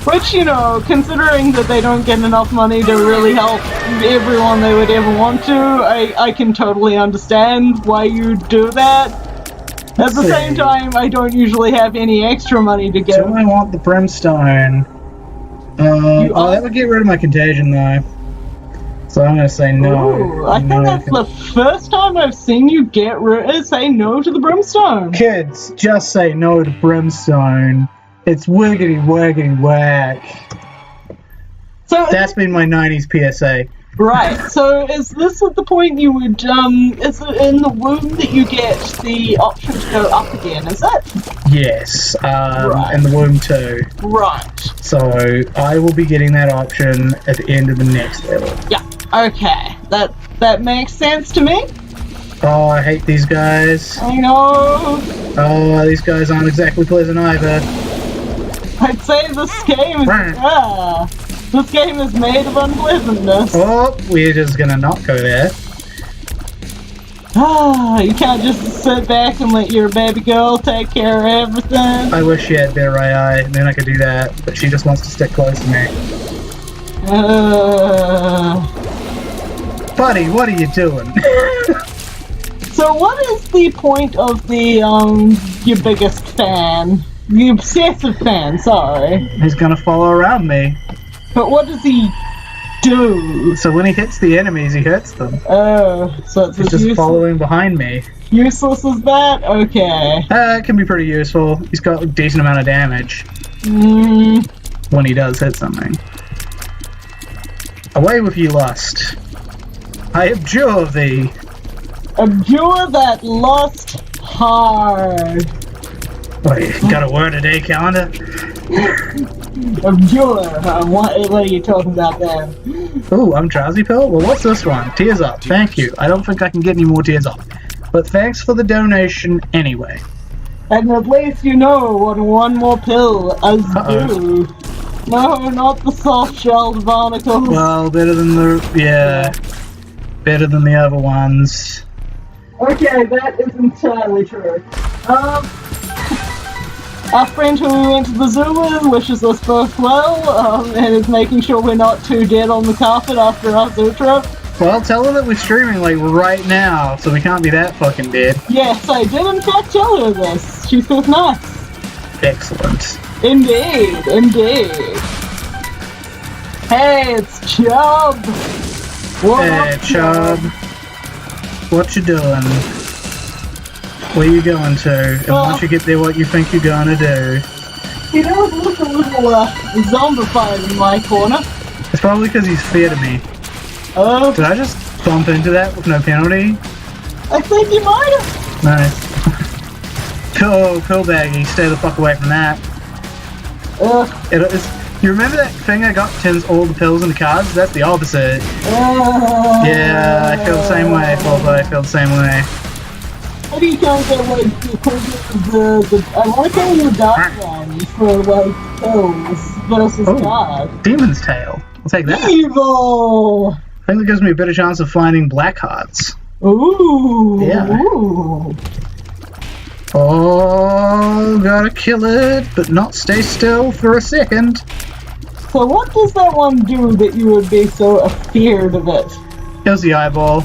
Which, you know, considering that they don't get enough money to really help everyone they would ever want to, I can totally understand why you do that. At the same time, I don't usually have any extra money to give. Do I want the brimstone? Oh, that would get rid of my contagion, though. So I'm gonna say no. Ooh, I think that's the first time I've seen you say no to the brimstone. Kids, just say no to brimstone. It's wiggity wiggity whack. So that's been my 90s PSA. Right, so is this at the point you would, is it in the womb that you get the option to go up again, is it? Yes, right. In the womb too. Right. So, I will be getting that option at the end of the next level. Yeah, okay. That makes sense to me. Oh, I hate these guys. I know. Oh, these guys aren't exactly pleasant either. I'd say this game is, this game is made of unpleasantness. Oh, we're just gonna not go there. You can't just sit back and let your baby girl take care of everything. I wish she had better eye, and then I could do that, but she just wants to stick close to me. Buddy, what are you doing? So what is the point of the, your biggest fan? The obsessive fan, sorry. He's gonna follow around me. But what does he do? So when he hits the enemies, he hurts them. Oh, so it's just following behind me. Useless as that? Okay. It can be pretty useful. He's got a decent amount of damage. When he does hit something. Away with you, lust. I abjure thee. Abjure that lust hard. Wait, got a word a day calendar? Abjure. What are you talking about there? Ooh, I'm drowsy pill? Well, what's this one? Tears up. Thank you. I don't think I can get any more tears up. But thanks for the donation anyway. And at least you know what one more pill does do. No, not the soft-shelled barnacles. Well, better than the... better than the other ones. Okay, that is entirely true. Our friend who we went to the zoo with wishes us both well, and is making sure we're not too dead on the carpet after our zoo trip. Well, tell her that we're streaming, like, right now, so we can't be that fucking dead. Yes, I did in fact tell her this. She feels nice. Excellent. Indeed, indeed. Hey, it's Chubb! Hey, Chubb. What you doing? Where you going to? And once you get there, what you think you're gonna do? You know, it looks a little zombified in my corner. It's probably because he's feared of me. Did I just bump into that with no penalty? I think you might have. Nice. Pill baggy, stay the fuck away from that. You remember that thing I got turns all the pills into cards? That's the opposite. Yeah, I feel the same way, Fulbo. I feel the same way. How do you count that, like, I want to call you the dark one for, like, pills versus cards. Demon's Tail. I'll take that. Evil! I think that gives me a better chance of finding black hearts. Ooh! Yeah. Ooh. Oh, gotta kill it, but not stay still for a second. So what does that one do that you would be so afeared of it? It was the eyeball,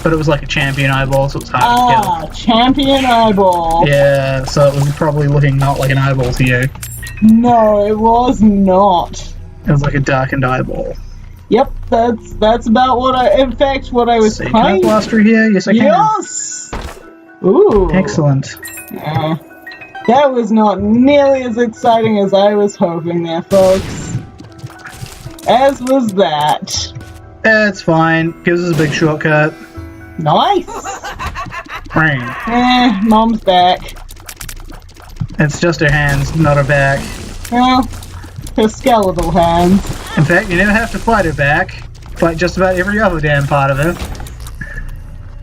but it was like a champion eyeball, so it was hard to kill. Champion eyeball. Yeah, so it was probably looking not like an eyeball to you. No, it was not. It was like a darkened eyeball. Yep, that's about what what I was So can I blast through here? Yes, I can. Yes! Ooh. Excellent. That was not nearly as exciting as I was hoping there, folks. As was that. It's fine. Gives us a big shortcut. Nice! Bang. Mom's back. It's just her hands, not her back. Well, her skeletal hands. In fact, you never have to fight her back. Fight just about every other damn part of her.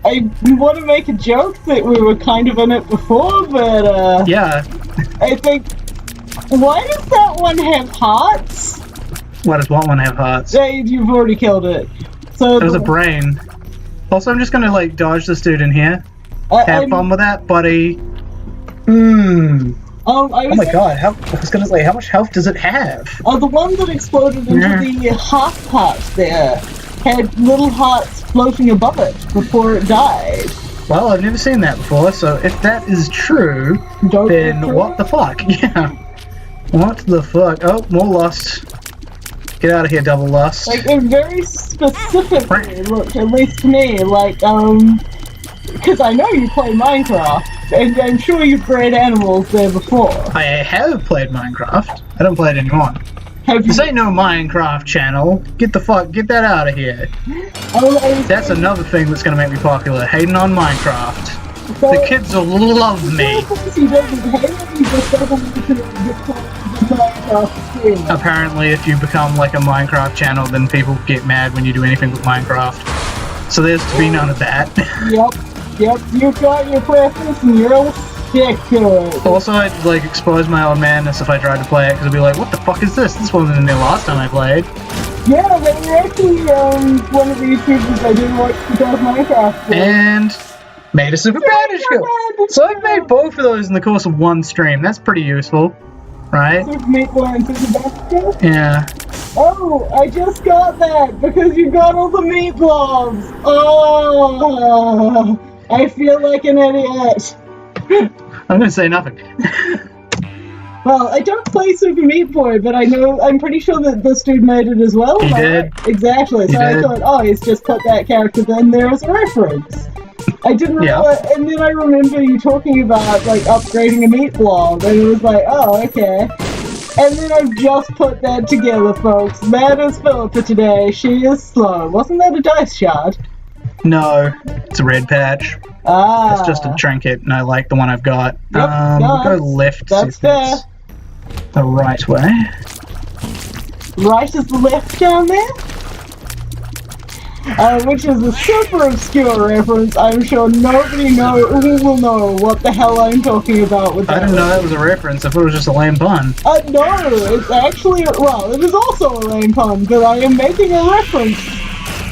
I want to make a joke that we were kind of in it before, but yeah. I think, why does that one have hearts? Why does what one have hearts? You've already killed it. So it was a brain. Also, I'm just gonna like dodge this dude in here. Have fun with that, buddy. Oh my god, I was gonna say, how much health does it have? Oh, the one that exploded into the heart part there had little hearts floating above it before it died. Well, I've never seen that before, so if that is true, then what the fuck? Yeah. What the fuck? Oh, more lust. Get out of here, double lust. Like, it very specifically looked, at least to me, like, because I know you play Minecraft, and I'm sure you've bred animals there before. I have played Minecraft. I don't play it anymore. This ain't no Minecraft channel. Get that out of here. That's another thing that's gonna make me popular. Hating on Minecraft. The kids will love me. Apparently, if you become like a Minecraft channel, then people get mad when you do anything with Minecraft. So there's to be none of that. Yep, you've got your preference and you'll stick to it. Also, I'd like expose my own madness if I tried to play it, because I'd be like, what the fuck is this? This wasn't in there last time I played. Yeah, they were actually one of the YouTubers I did watch who does Minecraft. And made a super bandage skill. So I've made both of those in the course of one stream. That's pretty useful, right? Super Meat Boy and Super Bandage skill? Yeah. Oh, I just got that because you got all the meat blobs. Oh, I feel like an idiot. I'm gonna say nothing. Well, I don't play Super Meat Boy, but I'm pretty sure that this dude made it as well. He did. Exactly. So I thought, oh, he's just put that character in there as a reference. I didn't realize, and then I remember you talking about, like, upgrading a meat blob, and it was like, oh, okay. And then I've just put that together, folks. That is Philippa today. She is slow. Wasn't that a dice shard? No, it's a red patch. Ah. It's just a trinket, and I like the one I've got. Yep, we'll go left. That's fair. The right way. Right is the left down there? Which is a super obscure reference. I'm sure nobody will know what the hell I'm talking about with that. I didn't know that was a reference. I thought it was just a lame pun. No, it's actually, well, it is also a lame pun, but I am making a reference.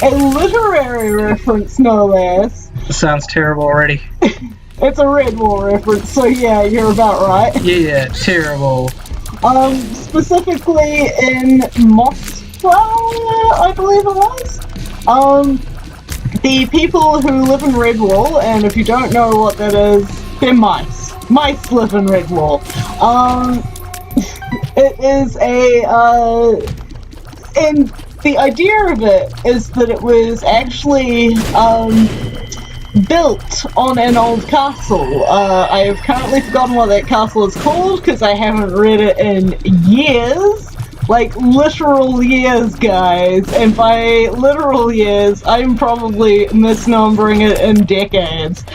A literary reference, no less. It sounds terrible already. It's a Red Wall reference, so yeah, you're about right. Yeah, terrible. Specifically in Mossflower, I believe it was. The people who live in Redwall, and if you don't know what that is, they're mice. Mice live in Redwall. It is and the idea of it is that it was actually, built on an old castle. I have currently forgotten what that castle is called, because I haven't read it in years. Like, literal years, guys. And by literal years, I'm probably misnumbering it in decades.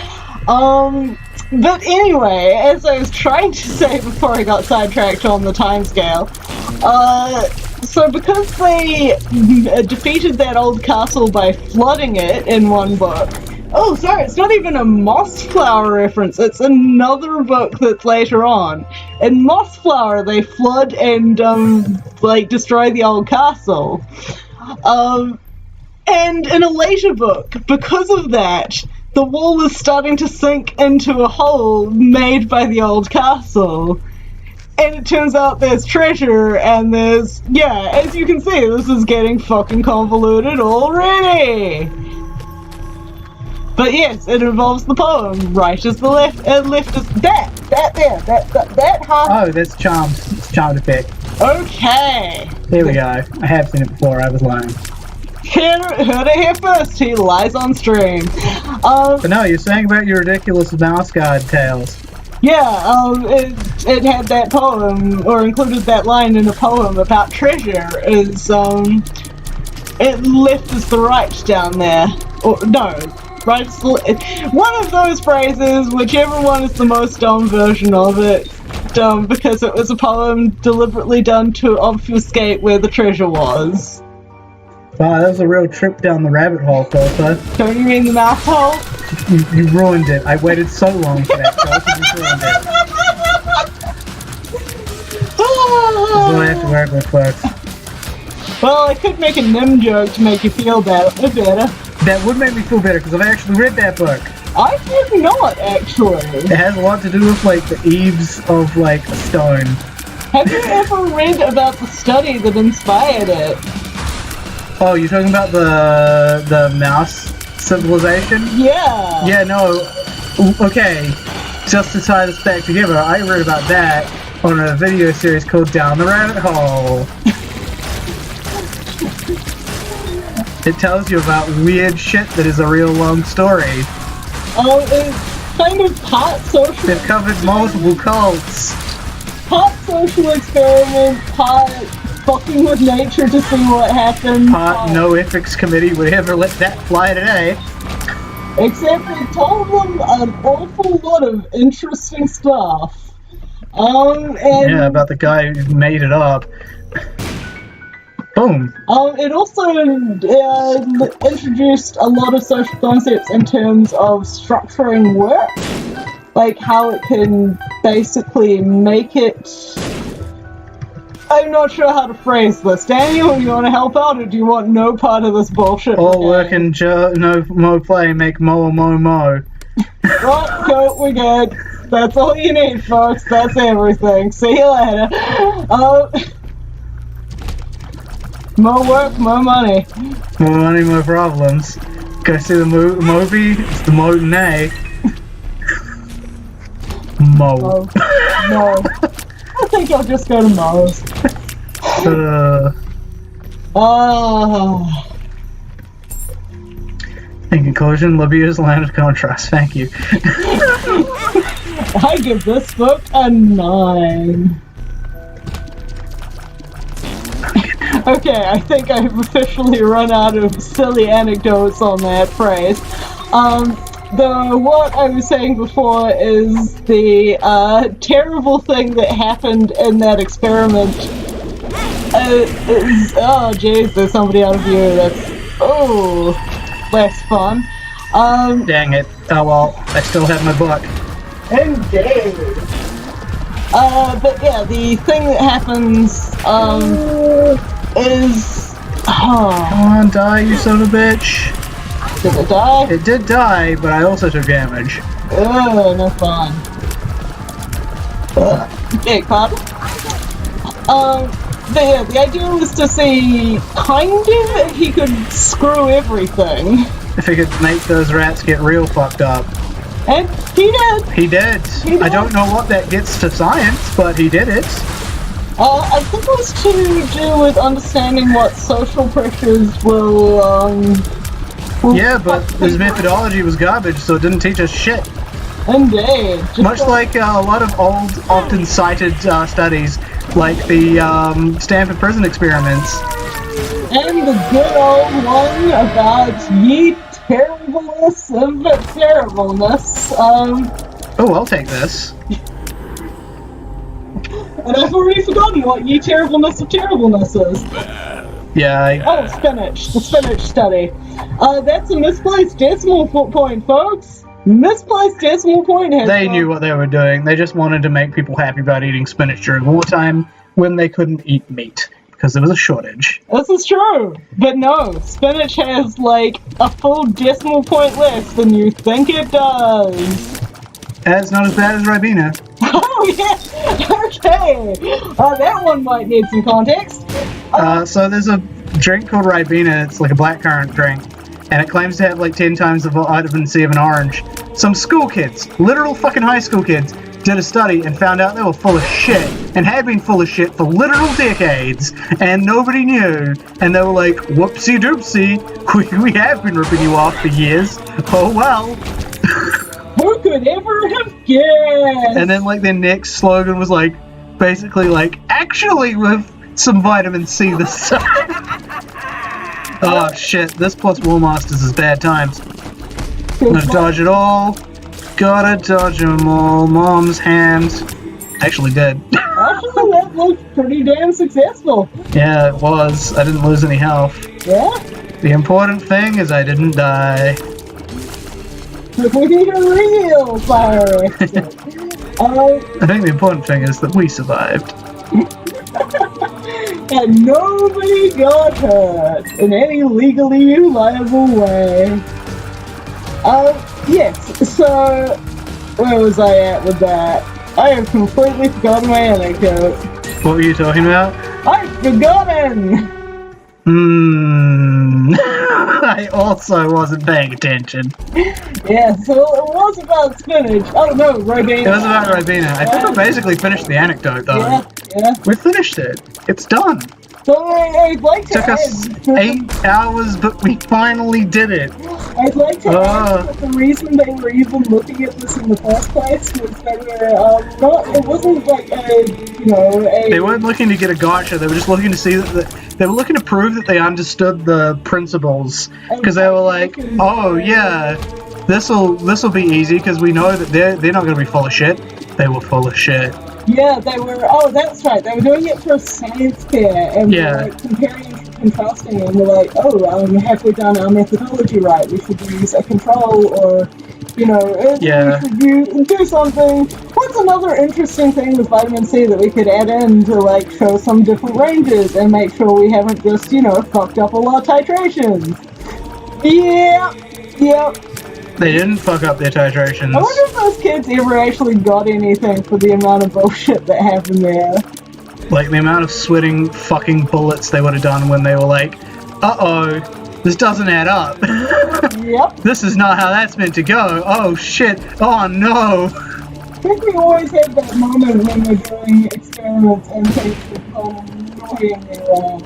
But anyway, as I was trying to say before I got sidetracked on the timescale, so because they defeated that old castle by flooding it in one book. Oh, sorry, it's not even a Mossflower reference, it's another book that's later on. In Mossflower, they flood and, destroy the old castle. And in a later book, because of that, the wall is starting to sink into a hole made by the old castle. And it turns out there's treasure, and there's, yeah, as you can see, this is getting fucking convoluted already. But yes, it involves the poem. Right is the left, and left is that half. Oh, that's charmed. It's charmed effect. Okay. There we go. I have seen it before. I was lying. Heard it here first. He lies on stream. But no, you're saying about your ridiculous mouse guard tales. Yeah, it had that poem, or included that line in a poem about treasure, is, it left is the right down there. Or, no, right is the, one of those phrases, whichever one is the most dumb version of it, because it was a poem deliberately done to obfuscate where the treasure was. Wow, that was a real trip down the rabbit hole, Philippa. Don't you mean the mouth hole? You ruined it. I waited so long for that, Philippa. You ruined it. That's what I have to work with, folks. Well, I could make a Nim joke to make you feel better. That would make me feel better, because I've actually read that book. I did not, actually. It has a lot to do with, like, the eaves of, like, a stone. Have you ever read about the study that inspired it? Oh, you're talking about the mouse civilization? Yeah. Yeah, no. Okay, just to tie this back together, I read about that on a video series called Down the Rabbit Hole. It tells you about weird shit that is a real long story. Oh, it's kind of part social. They've covered multiple cults. Part social experiment, part fucking with nature to see what happens. Part no ethics committee would ever let that fly today. Except it told them an awful lot of interesting stuff. And yeah, about the guy who made it up. Boom. It also introduced a lot of social concepts in terms of structuring work, like how it can basically make it. I'm not sure how to phrase this. Daniel, you want to help out, or do you want no part of this bullshit? All work and no mo play make mo. Right, go, we're good. That's all you need, folks. That's everything. See you later. More work, more money. More money, more problems. Go see the movie. It's the Motinay. Mo. No. I think I'll just go to Mo's. In conclusion, Libya's land of contrast. Thank you. I give this book a 9. Okay, I think I've officially run out of silly anecdotes on that phrase. What I was saying before is the terrible thing that happened in that experiment is, oh jeez, there's somebody out of view. That's, oh, less fun. Dang it. Oh well, I still have my book. Indeed. But yeah, the thing that happens, is... Oh. Come on, die, you son of a bitch. Did it die? It did die, but I also took damage. Ugh, no fun. Beg pardon? But yeah, the idea was to see, kind of, if he could screw everything. If he could make those rats get real fucked up. And he did! He did! I don't know what that gets to science, but he did it. I think it was to do with understanding what social pressures will yeah, but his methodology was garbage, so it didn't teach us shit. Indeed. Much like a lot of old, often cited studies, like the Stanford prison experiments. And the good old one about ye terribleness of terribleness. Oh, I'll take this. And I've already forgotten what ye terribleness of terribleness is. Yeah, Oh, spinach. The spinach study. That's a misplaced decimal point, folks. Misplaced decimal point has... They knew what they were doing. They just wanted to make people happy about eating spinach during wartime when they couldn't eat meat. because there was a shortage. This is true, but no, spinach has like a full decimal point less than you think it does. It's not as bad as Ribena. Oh yeah, okay. That one might need some context. So there's a drink called Ribena. It's like a blackcurrant drink, and it claims to have like 10 times the vitamin C of an orange. Some school kids, literal fucking high school kids, did a study and found out they were full of shit, and had been full of shit for literal decades, and nobody knew. And they were like, whoopsie doopsie, we have been ripping you off for years. Oh well. Who could ever have guessed? And then like their next slogan was like, basically like, actually with some vitamin C this time. Oh shit, this plus War Masters is bad times. Gotta dodge it all. Gotta dodge them all. Mom's hands. Actually did. Actually, that looked pretty damn successful. Yeah, it was. I didn't lose any health. Yeah? The important thing is I didn't die. We need a real fire exit. I think the important thing is that we survived. And nobody got hurt in any legally liable way. Yes, so where was I at with that? I have completely forgotten my anecdote. What were you talking about? I've forgotten! I also wasn't paying attention. Yeah, so it was about spinach. Oh no, Ribena. It was about Ribena. I think we basically finished the anecdote though. Yeah. We finished it. It's done. So I'd like to Took us add, 8 hours, but we finally did it. I'd like to add that the reason they were even looking at this in the first place was they were not. It wasn't like a. They weren't looking to get a gotcha. They were just looking to see that they were looking to prove that they understood the principles, because they were like, oh yeah, this'll be easy because we know that they're not going to be full of shit. They were full of shit. Yeah, they were. Oh, that's right. They were doing it for science fair, and were, like, comparing and contrasting, and we're like, oh, have we done our methodology right? We should use a control, or we should do something. What's another interesting thing with vitamin C that we could add in to like show some different ranges and make sure we haven't just fucked up all our titrations? Yeah. They didn't fuck up their titrations. I wonder if those kids ever actually got anything for the amount of bullshit that happened there. Like the amount of sweating fucking bullets they would have done when they were like, uh-oh, this doesn't add up. Yep. This is not how that's meant to go. Oh shit. Oh no. I think we always have that moment when we're doing experiments and things become annoyingly wrong.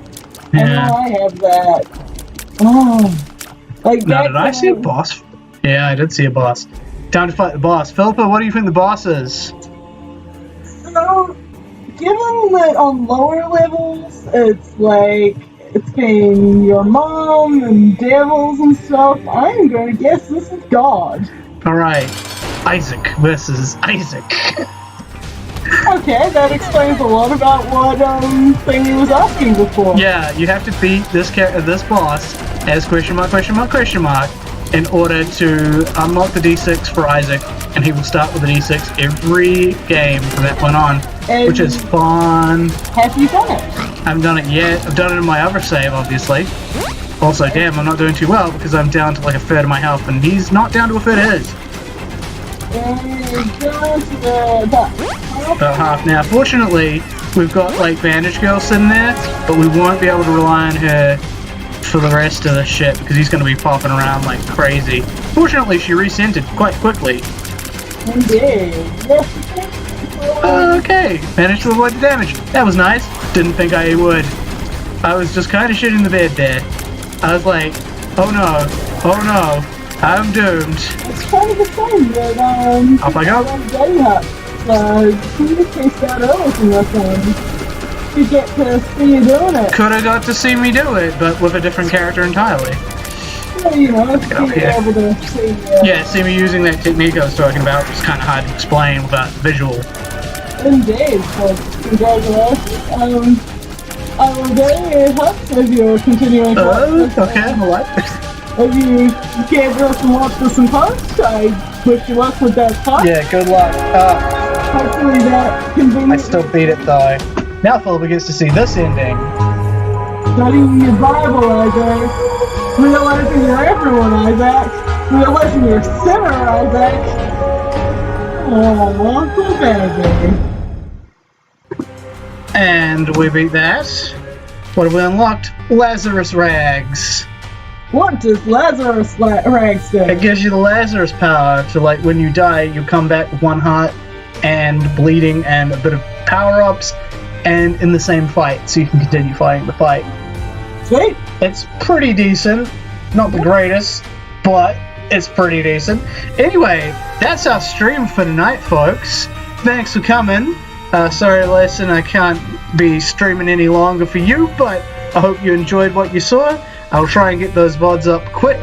Yeah. I have that. Oh. Like now, did I see a boss? Yeah, I did see a boss. Time to fight the boss. Philippa, what do you think the boss is? So, given that on lower levels, it's like, it's been your mom and devils and stuff, I'm going to guess this is God. Alright, Isaac versus Isaac. Okay, that explains a lot about what thing he was asking before. Yeah, you have to beat this boss as question mark, in order to unlock the D6 for Isaac, and he will start with the D6 every game from that point on, which is fun. Have you done it? I haven't done it yet. I've done it in my other save, obviously. Also, damn, I'm not doing too well because I'm down to like a third of my health, and he's not down to a third of his. Down to About half now. Fortunately, we've got like Bandage Girl sitting there, but we won't be able to rely on her for the rest of the shit because he's going to be popping around like crazy. Fortunately, she resented quite quickly. Indeed. Okay, managed to avoid the damage. That was nice. Didn't think I would. I was just kind of shitting the bed there. I was like, oh no, I'm doomed. It's kind of the same that, Off I go. Communicates that early from your phone. You get to see you doing it. Could have got to see me do it, but with a different character entirely. Well, see able to see. Yeah, see me using that technique I was talking about. It's kind of hard to explain without visual. Indeed. So, congratulations. I will very helps if you're continuing to watch this. Okay, what? If you can't go and watch this in post, I wish you luck with that part. Yeah, good luck. Hopefully that convenience. I still beat it though. Now Philippa gets to see this ending. Studying your Bible, Isaac. Realizing you're everyone, Isaac. Realizing you're a sinner, Isaac. Oh, poor baby. And we beat that. What have we unlocked? Lazarus Rags. What does Lazarus Rags do? It gives you the Lazarus power to, like, when you die, you come back with 1 heart and bleeding and a bit of power-ups and in the same fight, so you can continue fighting the fight. Sweet. It's pretty decent. Not the greatest, but it's pretty decent. Anyway, that's our stream for tonight, folks. Thanks for coming. Sorry, listen, I can't be streaming any longer for you, but I hope you enjoyed what you saw. I'll try and get those VODs up quick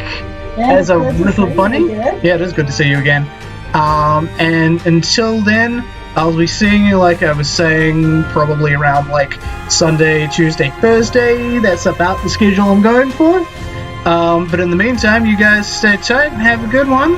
as a little bunny. Yeah, it is good to see you again. And until then, I'll be seeing you, like I was saying, probably around like Sunday, Tuesday, Thursday. That's about the schedule I'm going for. But in the meantime, you guys stay tight and have a good one.